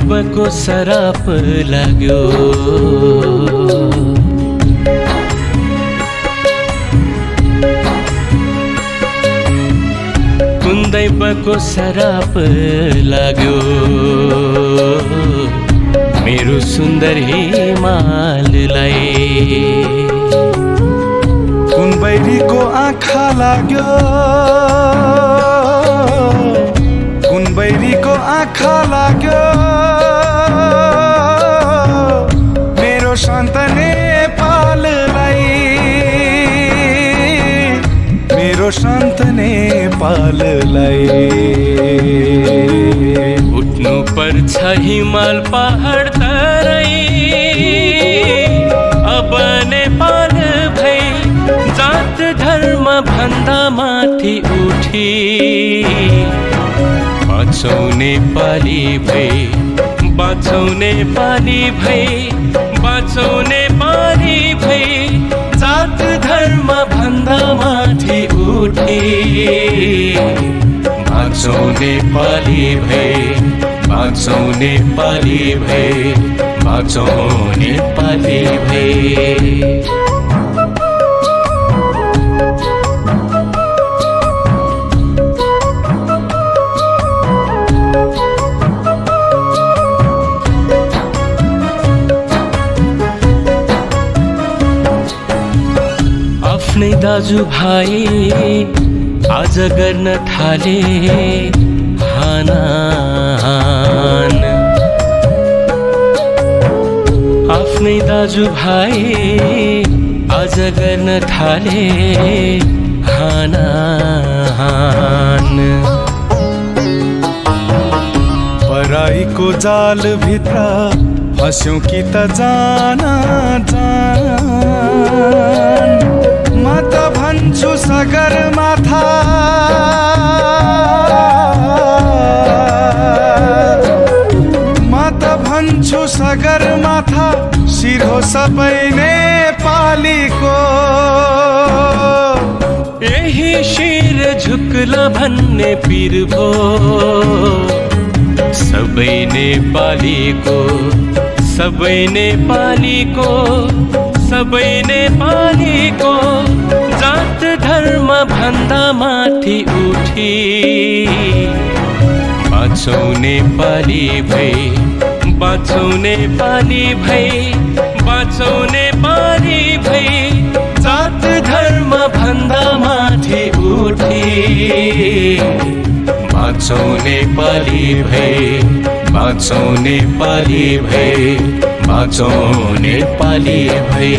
दैवको सराप लाग्यो। कुन दैवको सराप लाग्यो मेरो सुन्दर हिमाललाई। कुन बैरीको आँखा लाग्यो, कुन बैरीको आँखा लाग्यो मेरो शान्त नेपाललाई, मेरो शान्त नेपाललाई। उठ्नु पर्छ हिमाल पहाड तराई, अब नेपाल भई जात धर्म भन्दा माथि उठी। बाँचौँ नेपाली भई, बाँचौँ नेपाली भई, बाँचौँ नेपाली भई जात धर्म भन्दा माथि उठी। बाँचौँ नेपाली भई, बाँचौँ नेपाली भई, बाँचौँ नेपाली भई। आफ्नै दाजुभाइ आज गर्न थाले हानाहान। आफ्नै दाजुभाइ आज गर्न थाले हानाहान। पराईको जाल भित्र फस्यौं कि त जान जान। म त भन्छु सगरमाथा, म त भन्छु सगरमाथा शिर हो सबै नेपालीको। यही शिर झुक्ला भन्ने पीर भो सबै नेपालीको, सबै नेपालीको, सबै नेपालीको जात धर्म भन्दा माथि उठी। बाँचौँ नेपाली भई, बाँचौँ नेपाली भई, बाँचौँ नेपाली भई जात धर्म भन्दा माथि उठी। बाँचौँ नेपाली भई, बाँचौँ नेपाली भई, बाँचौँ नेपाली भई।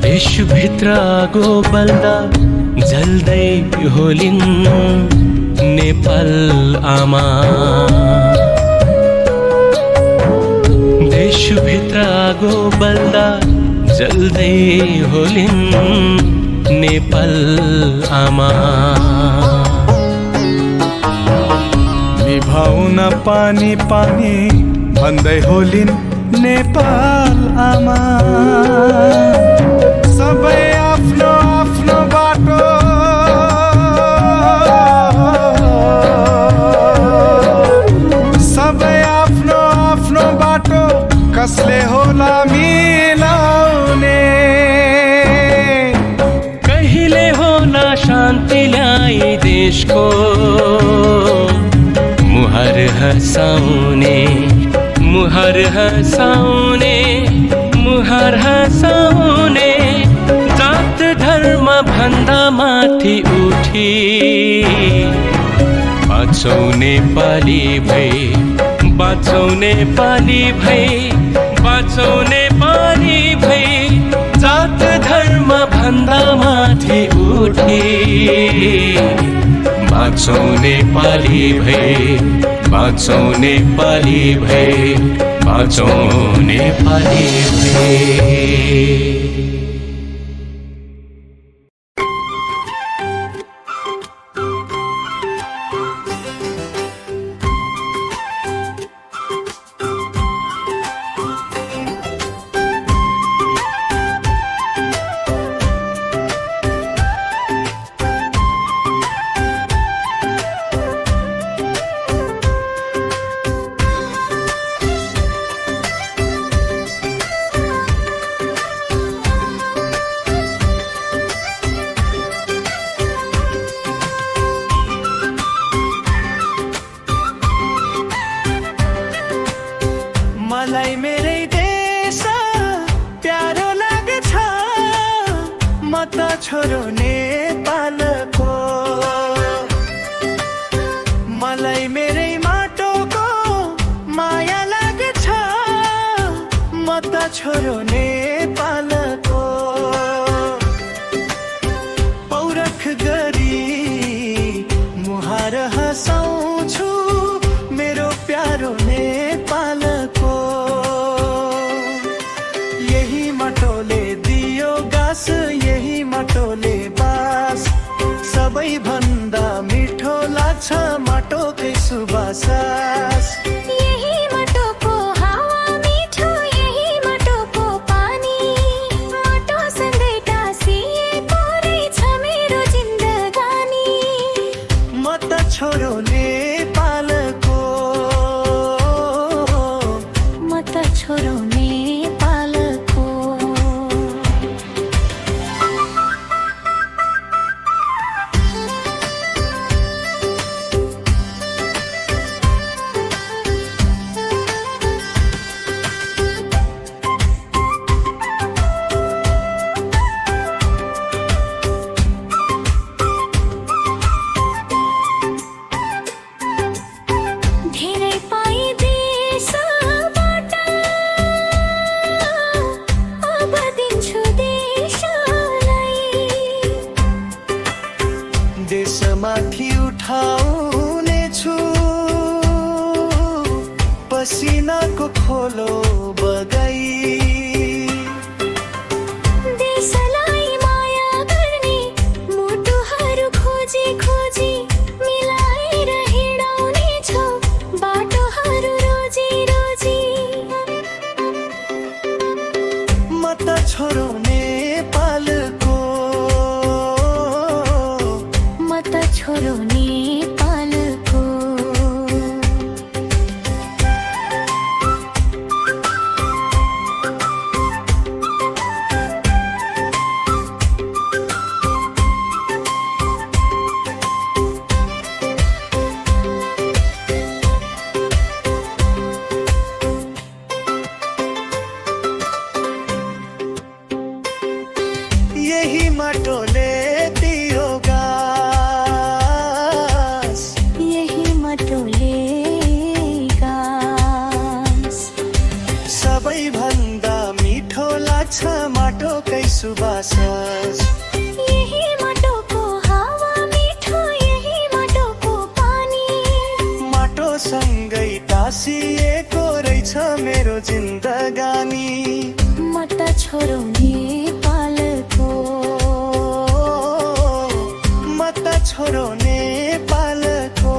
देशभित्र आगो बल्दा जल्दै होलिन् नेपाल आमा। देशभित्र आगो बल्दा जल्दै होलिन् नेपाल आमा। निभाउन पानी पानी भन्दै होलिन् नेपाल आमा। सबै आफ्नो आफ्नो बाटो, सबै आफ्नो आफ्नो बाटो कसले होला मिलाउने। कहिले होला शान्ति ल्याई देशको मुहर हँसाउने, मुहर हँसाउने, मुहर हँसाउने जात धर्म भन्दा माथि उठी। बाँचौँ नेपाली भई, बाँचौँ नेपाली भई, बाँचौँ नेपाली भई जात धर्म भन्दा माथि उठी। बाँचौँ नेपाली भई, बाँचौँ नेपाली भए, बाँचौँ नेपाली भए। मलाई मेरै देश प्यारो लाग्छ, म त छोरो नेपालको। मलाई मेरै माटोको माया लाग्छ, म त छोरो नेपालको। पौरख गरी मुहार हँसाउँछु मेरो प्यारो नेपालको। यही माटोले दियो घाँस, यही माटोले बास, सबैभन्दा मिठो लाग्छ माटोकै सुबास। यही माटोको हावा मिठो, यही माटोको पानी, माटोसँगै टाँसिएको रहेछ मेरो जिन्दगानी। म त छोरो नेपालको, म त छोरो नेपालको। धेरै पाइदेशबाट अब दिन्छु देशलाई। देशमाथि उठाउनेछु पसिनाको खोलो बगाई। देशलाई माया गर्ने मुटुहरू खोजी खोजी मिलाएर हिँडाउने छौ बाटोहरू रोजी रोजी। म त छोरो नेपालको, म त छोरो नेपालको। यही माटोले दियो घाँस, यही माटोले घाँस, सबैभन्दा मिठो लाग्छ माटोकै सुबास। यही माटोको हावा मिठो, यही माटोको पानी, माटोसँगै टाँसिएको रहेछ मेरो जिन्दगानी। म त छोरो नेपालको, म त छोरो नेपालको।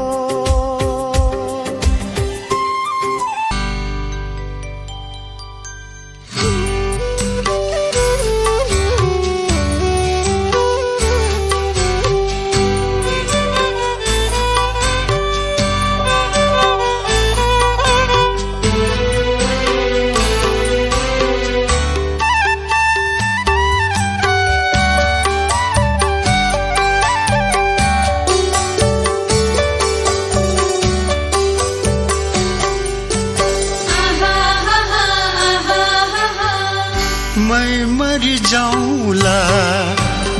मै मरि जाउँला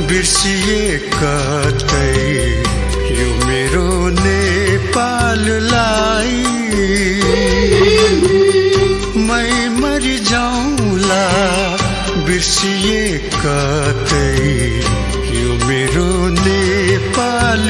बिर्सिए कतै यो मेरो नेपाललाई। मै मरि जाउँला बिर्सिए कतै यो मेरो नेपाललाई।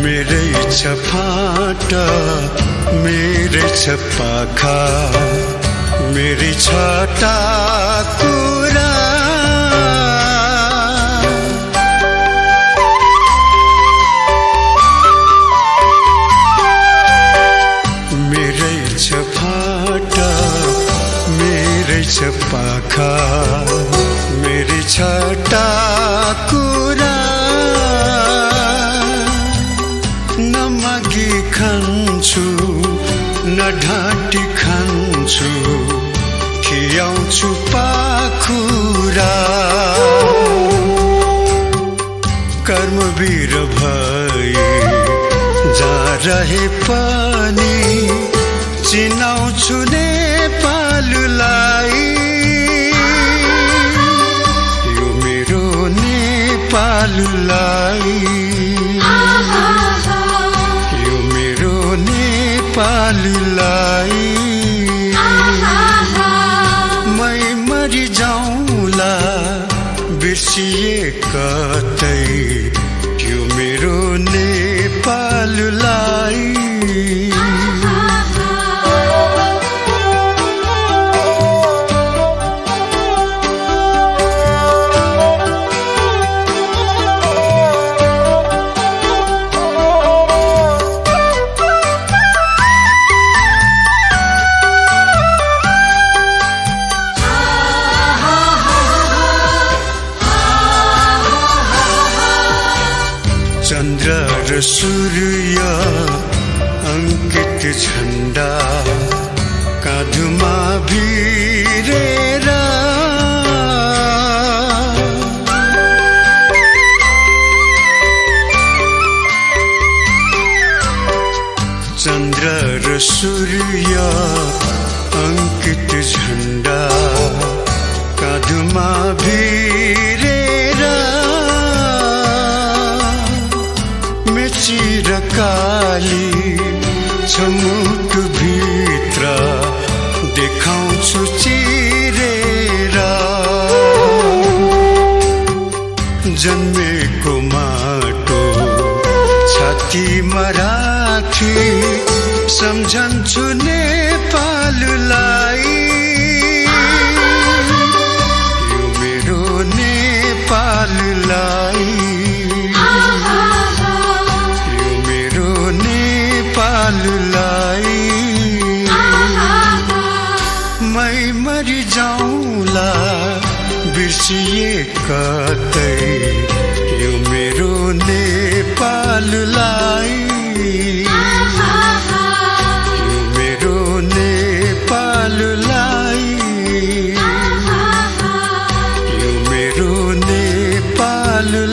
मेरै छ फाटा मेरै छ पाखा मेरै छ टाकुरा मेरै छ फाटा मेरै छ पाखा मेरै छ टाकुरा नमागी खान्छु न ढाँटी खान्छु खियाउँछु पाखुरा कर्मवीर भई जा रहे पनि चिनाउँछु नेपाललाई यो मेरो नेपाललाई नेपाललाई मै मरि जाउँला बिर्सिए कतै यो मेरो नेपाललाई चन्द्र र सूर्य अंकित झण्डा काँधमा भिरेर चन्द्र र सूर्य अंकित झण्डा काँधमा भिरेर चिरकाली छमुट भित्र देखाउँछु चिरेर जन्मेको माटो छातीमा राखी सम्झन्छु नेपाललाई यो मेरो नेपाललाई नेपाललाई मै मरि जाउँला बिर्सिए कतै यो मेरो नेपाललाई यो मेरो नेपाललाई यो मेरो नेपाललाई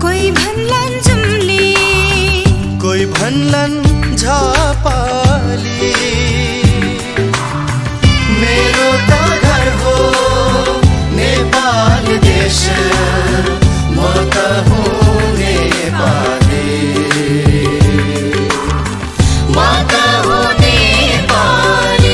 कोही भन्लान् जुम्ली, कोही भन्लान् झापाली। मेरो त घर हो नेपाल देश, म त हुँ नेपाली, म त हुँ नेपाली।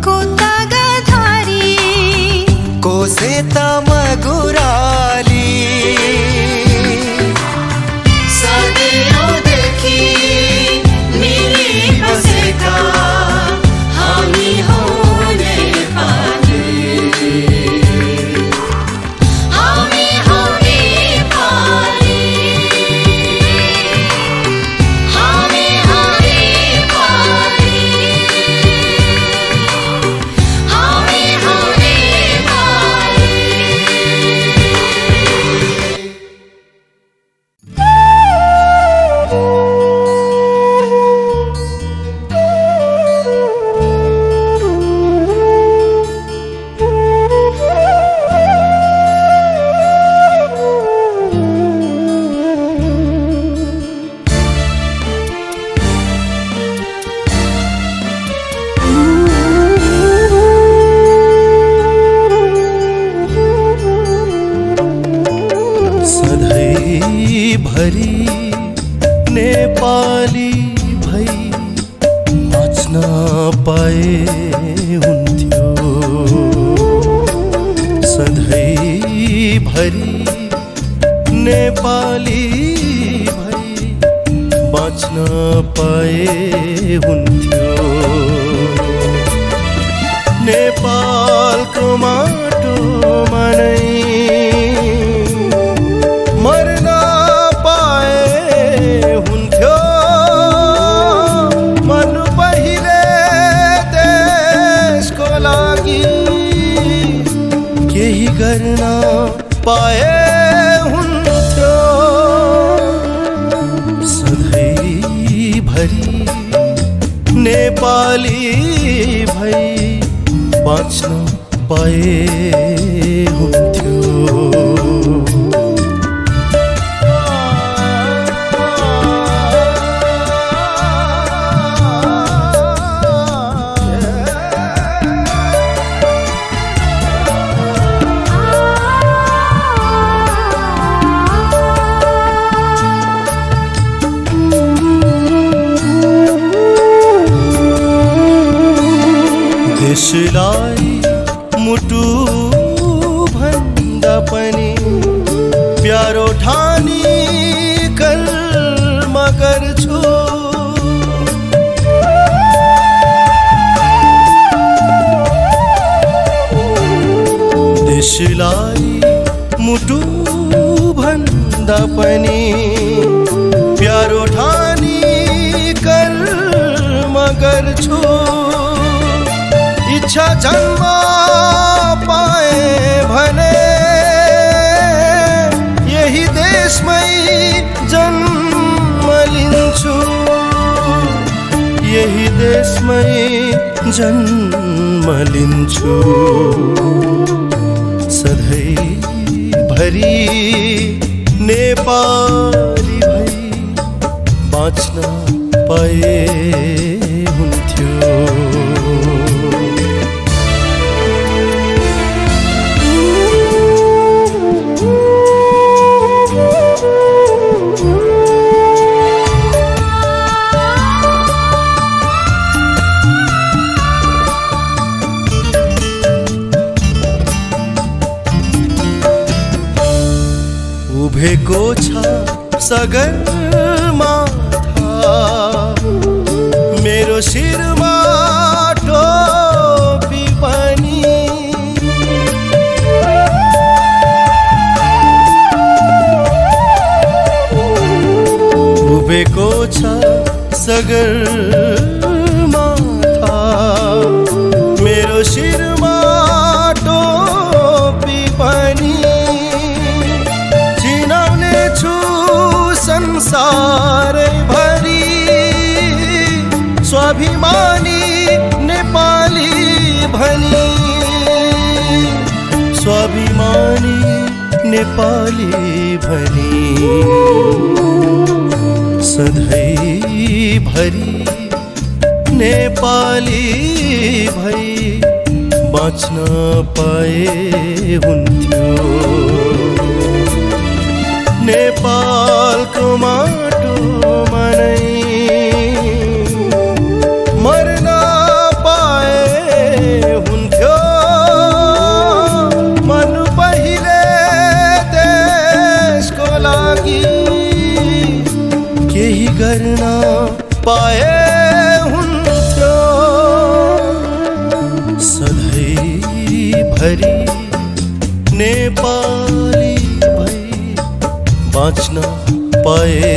को तागाधारी, को सेता मगुराली। सदियोंदेखि मिली बसेका हामी हौँ नेपाली, हामी हौँ नेपाली, हामी हौँ नेपाली। भरी नेपाली भई बाँच्न पाए हुन्थ्यो। सधैँ भरी नेपाली भई बाँच्न पाए हुन्थ्यो। नेपालको माटोमा नै मर्न पाए हुन्थ्यो। मर्नु पहिले देशको लागि केही गर्न पाए हुन्थ्यो। सधैँभरि नेपाली भई बाँच्न पाए हुन्थ्यो। देशलाई मुटु भन्दा पनि प्यारो ठानी कर्म गर्छु। देशलाई मुटु भन्दा पनि प्यारो ठानी कर्म गर्छु। इच्छा जन्म पाए भने यही देशमै जन्म लिन्छु। यही देशमै जन्म लिन्छु। सधैँभरि नेपाली भई बाँच्न पाए हुन्थ्यो। छ सगरमाथा मेरो शिरमा टोपी पनि डुबेको छ सगरमाथा मेरो शिरमा टोपी पनि चिनाउने छु संसारै भरि स्वाभिमानी नेपाली भनी स्वाभिमानी नेपाली भनी सधैँभरि नेपाली भई बाँच्न पाए हुन्थ्यो नेपालको माटोमा नै मर्न पाए हुन्थ्यो मर्नु पहिले देशको लागि केही गर्न पाए हुन्थ्यो सधैँभरि नेपाली भई बाँच्न पाए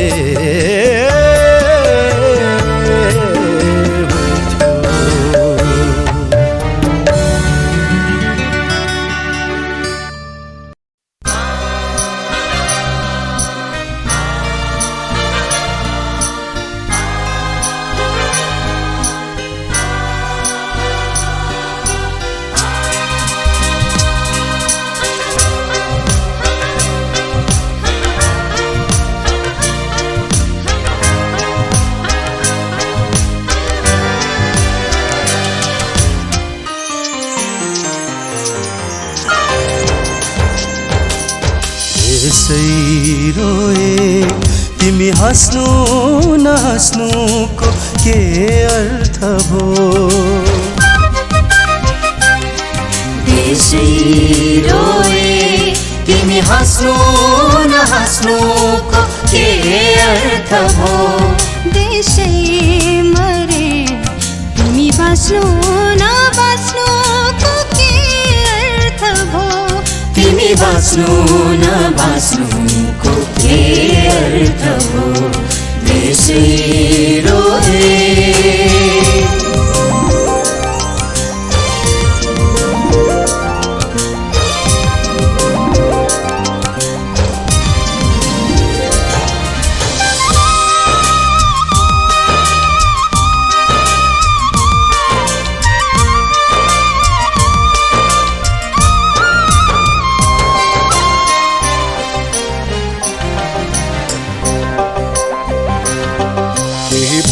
यसै रोए तिमी हाँस्नु नहाँस्नुको के अर्थ भो यसै रोए तिमी हाँस्नु नहाँस्नुको के अर्थ भो देशै मरे तिमी बाँच्नु नबाँच्नुको के अर्थ भो तिमी बाँच्नु नबाँच्नुको के अर्थ हो देशै रोए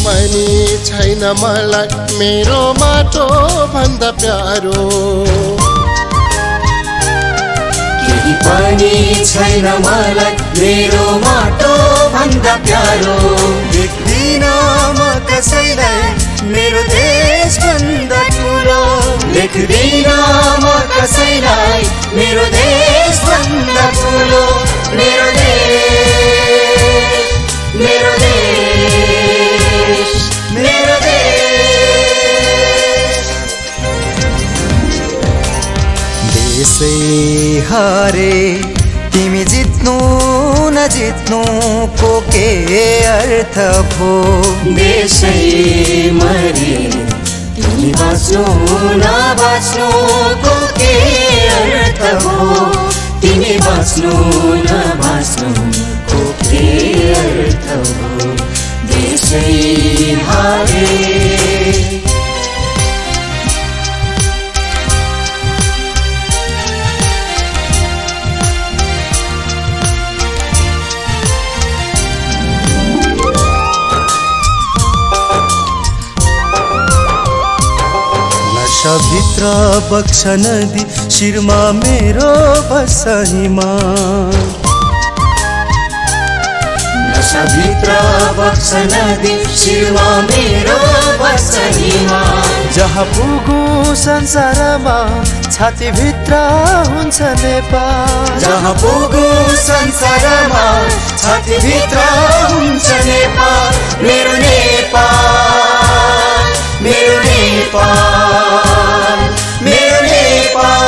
पनि छैन मलाई मेरो माटो भन्दा प्यारो केही पनि छैन मलाई मेरो माटो भन्दा प्यारो देख्दिन म कसैलाई मेरो देश भन्दा ठुलो देख्दिन म कसैलाई मेरो देश भन्दा ठुलो मेरो देश मेरो देश मेरो देश देशै हारे तिमी जित्नु नजित्नुको के अर्थ भो देशै मरे तिमी बाँच्नु नबाँच्नुको के अर्थ हो तिमी बाँच्नु नबाँच्नुको के अर्थ हो देशै हारे नशाभित्र बग्छ नदी शिरमा मेरो बसहीमा नशाभित्र बग्छ नदी शिरमा मेरो बसहीमा जहाँ पुगु संसारमा छातीभित्र हुन्छ नेपाल। जहाँ पुगु संसारमा छातीभित्र हुन्छ नेपाल। मेरो नेपाल, मेरो नेपाल, मेरो नेपाल।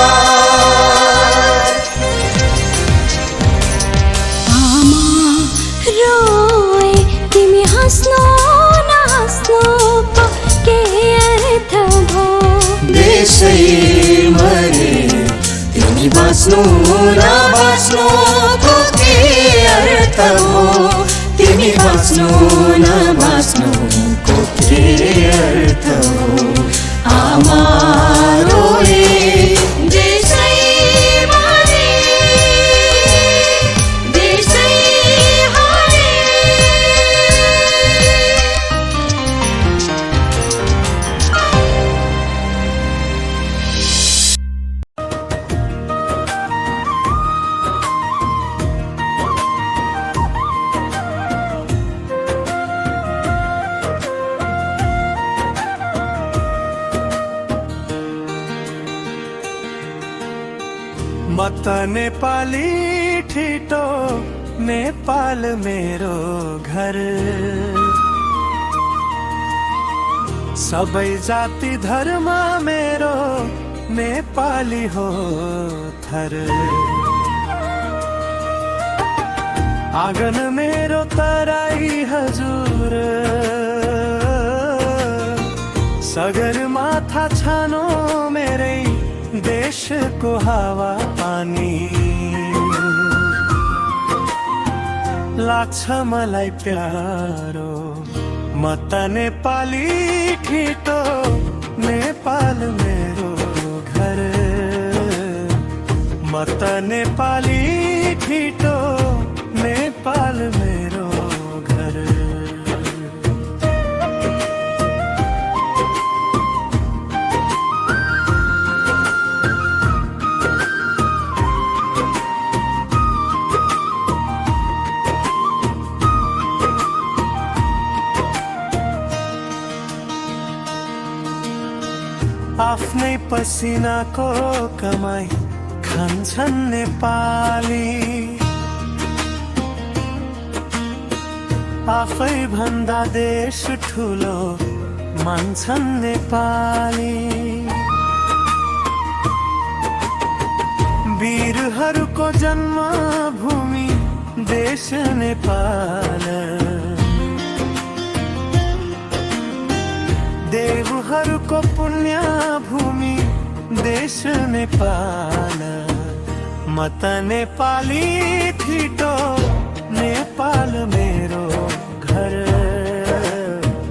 आमा रोए तिमी हाँस्नु नहाँस्नु के अर्थ भो। देशै मरे तिमी बाँच्नु नबाँच्नु के अर्थ हो। तिमी बाँच्नु नबाँच्नु के अर्थ हो। आमा रोए देशै मरे देशै हारे। म त नेपाली ठिटो नेपाल मेरो घर। सबै जाति धर्म मेरो नेपाली हो थर। आँगन मेरो तराई हजुर सगरमाथा छानो मेरै देशको हावा पानी। लाग्छ मलाई प्यारो म त नेपाली ठिटो नेपाल मेरो घर। म त नेपाली ठिटो नेपाल मेरो घर। आफ्नै पसिनाको कमाई खान्छन् नेपाली। आफै भन्दा देश ठुलो मान्छन् नेपाली। वीरहरूको जन्मभूमि देश नेपाल। देवहरूको पुण्य भूमि देश नेपाल। म त नेपाली ठिटो नेपाल मेरो घर।